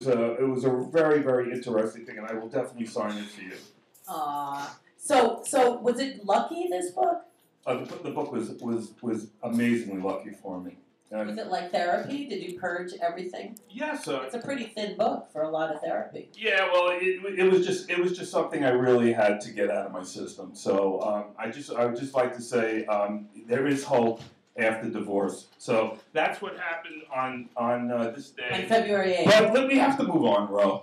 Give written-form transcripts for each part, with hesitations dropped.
it was a very, very interesting thing, and I will definitely sign it to you. So was it lucky, this book? The book was amazingly lucky for me. Was it like therapy? Did you purge everything? Yeah, it's a pretty thin book for a lot of therapy. Yeah, well, it was just something I really had to get out of my system. So I would just like to say there is hope after divorce. So that's what happened on this day. On February 8th. But we have to move on, Ro.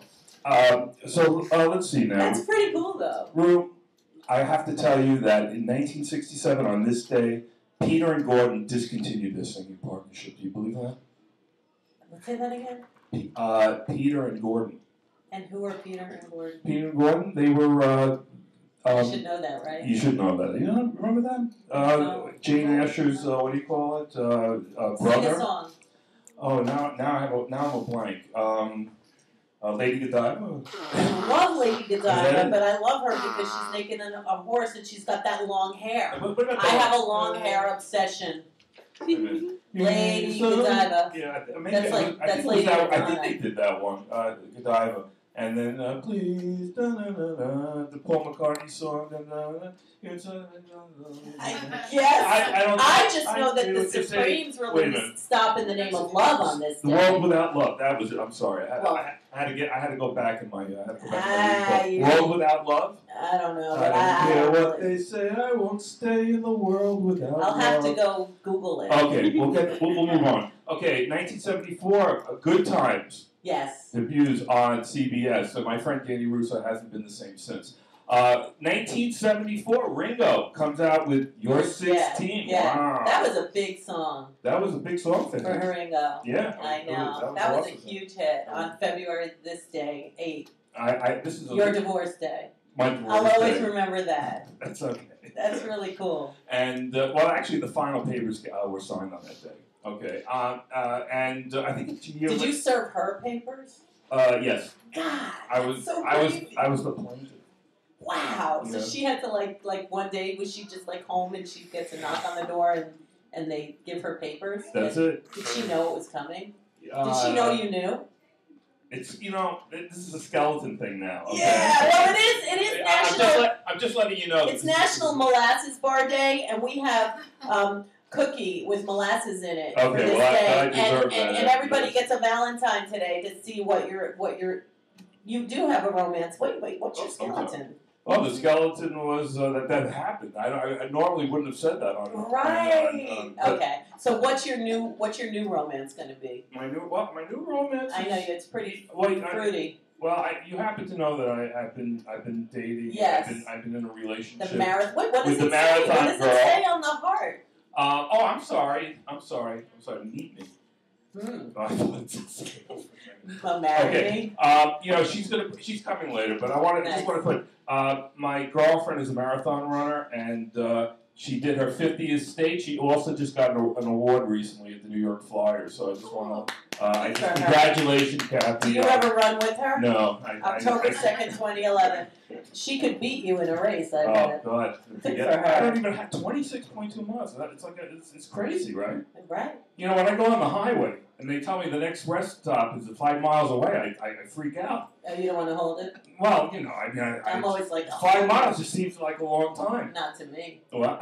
So let's see now. That's pretty cool, though. Ru, I have to tell you that in 1967, on this day, Peter and Gordon discontinued their singing partnership. Do you believe that? Let's say that again. Peter and Gordon. And who are Peter and Gordon? Peter and Gordon, they were... you should know that, right? You should know that. You don't remember that? No. Jane Asher's, what do you call it? Brother? Sing a song. Oh, now I'm a blank. Lady Godiva? I love Lady Godiva, but I love her because she's naked on a horse and she's got that long hair. I have a long hair obsession. Lady Godiva. Yeah, that's Lady Godiva. I think they did that one, Godiva. And then, please, the Paul McCartney song. I just know that the Supremes released "Stop in the Name of Love" on this day. The World Without Love. That was it. I'm sorry. I had to go back in my. World Without Love. I don't know. I don't care what they say. I won't stay in the world without love. I'll have to go Google it. Okay, we'll move on. Okay, 1974. Good Times. Yes. Debuts on CBS. So my friend Danny Russo hasn't been the same since. 1974, Ringo comes out with You're 16. Yeah. Wow. That was a big song. That was a big song for him. For Ringo. Yeah. I know. That was a huge hit on February this day, 8th. This is your divorce day. My divorce I'll always day. remember that. That's okay. That's really cool. And, well, actually, the final papers were signed on that day. Okay. And I think it's Did you serve her papers? Yes. God, I was the plaintiff. Wow. Yeah. So she had to like one day was she just like home and she gets a knock on the door and they give her papers? That's it. Did she know it was coming? Did she know you knew? It's this is a skeleton thing now. Okay? Yeah, well it is national. I'm just letting you know. It's National Molasses Bar Day and we have cookie with molasses in it for this day, and everybody gets a Valentine today to see what you do have a romance. Wait, what's your skeleton? Oh, the skeleton was that happened. I normally wouldn't have said that on it. Right. Okay. So what's your new romance going to be? My new romance. I know it's pretty fruity. You happen to know that I've been dating. Yes. I've been in a relationship. The marathon. What does with it the say? What marathon does girl. it say on the heart? I'm sorry. Meet me. Marry me. She's coming later, but just want to put. My girlfriend is a marathon runner, and she did her 50th state. She also just got an award recently at the New York Flyers. So I just want to. Congratulations, Kathy. Do you ever run with her? No. October 2nd, 2011. She could beat you in a race. I bet. Oh God! Good for her. I don't even have 26.2 miles. It's crazy, right? Right. When I go on the highway and they tell me the next rest stop is 5 miles away, I freak out. Oh, you don't want to hold it? Well, I'm always like 5 miles just seems like a long time. Not to me. Well,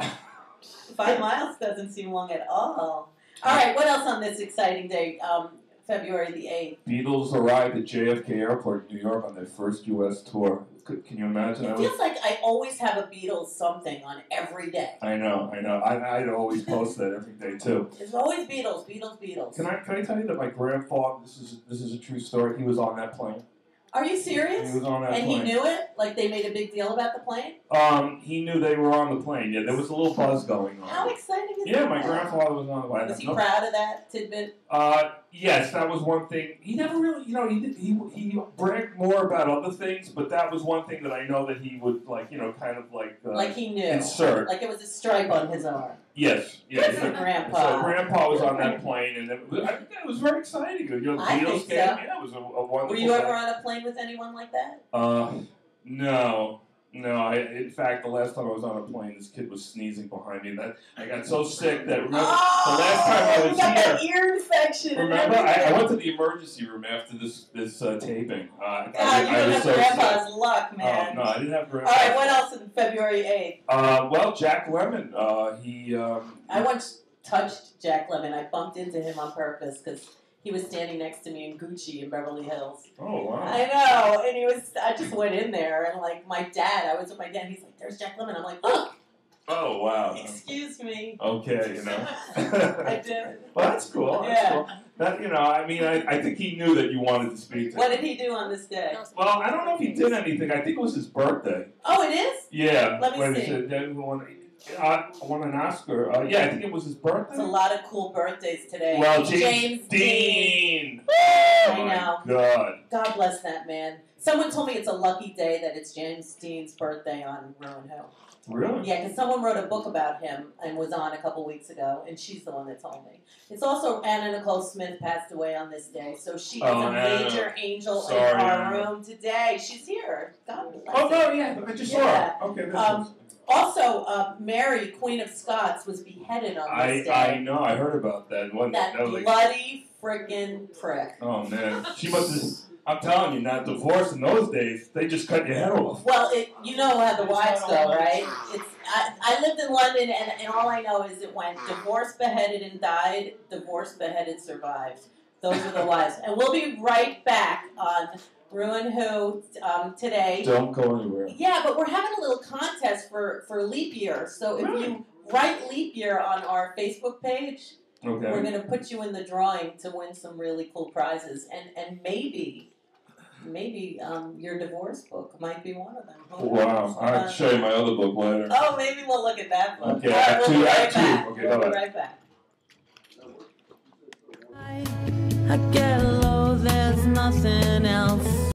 5 miles doesn't seem long at all. All right, what else on this exciting day? February the 8th. Beatles arrived at JFK Airport in New York on their first U.S. tour. Can you imagine? It feels like I always have a Beatles something on every day. I know. I'd always post that every day too. It's always Beatles. Can I tell you that my grandfather? This is a true story. He was on that plane. Are you serious? He was on that plane. And he knew it? Like they made a big deal about the plane? He knew they were on the plane. Yeah, there was a little buzz going on. How exciting is that? Yeah, my grandfather was on the plane. Was he proud of that tidbit? Yes, that was one thing. He never really, he bragged more about other things, but that was one thing that I know that he would like he knew. Insert. Like it was a stripe on his arm. Yes. Good for Grandpa. So Grandpa was on that plane, and I think it was very exciting. The Beatles came. Yeah, it was a wonderful. Were you ever on a plane with anyone like that? No. No, in fact, the last time I was on a plane, this kid was sneezing behind me. That I got so sick that remember the last time I was got here. That ear infection. Remember, I went to the emergency room after this taping. You don't have Grandpa's luck, man. No, I didn't have Grandpa's. All right, what else on February 8th? Well, Jack Lemmon. I once touched Jack Lemmon. I bumped into him on purpose because he was standing next to me in Gucci in Beverly Hills. Oh, wow. I know. And I just went in there and like I was with my dad and he's like, there's Jack Lemmon. I'm like, oh. Oh, wow. Excuse me. Okay, I did. Well, that's cool. That's cool. That, I think he knew that you wanted to speak to him. What did he do on this day? Well, I don't know if he did anything. I think it was his birthday. Oh, it is? Yeah. Let me see. Won an Oscar. I think it was his birthday. There's a lot of cool birthdays today. Well, James Dean. I know. God. God bless that man. Someone told me it's a lucky day that it's James Dean's birthday on rew-who. Really? Yeah, because someone wrote a book about him and was on a couple weeks ago, and she's the one that told me. It's also Anna-Nicole-Smith passed away on this day, so she is a major angel in our room today. She's here. God bless her. Oh, no, yeah, I just saw her. Okay, Also, Mary, Queen of Scots, was beheaded on this day. I know, I heard about that. That bloody friggin' prick. Oh, man. She must have... I'm telling you, not divorce in those days, they just cut your head off. Well, you know how the wives go, right? I lived in London, and all I know is it went divorced, beheaded, and died. Divorced, beheaded, survived. Those are the wives. And we'll be right back on rew-who today. Don't go anywhere. Yeah, but we're having a little contest for leap year. So if you write leap year on our Facebook page, we're going to put you in the drawing to win some really cool prizes. And maybe your divorce book might be one of them. Wow. I'll show you my other book later. Oh, maybe we'll look at that book. Okay, we'll be right back. Okay, we'll be right back. I get low, there's nothing else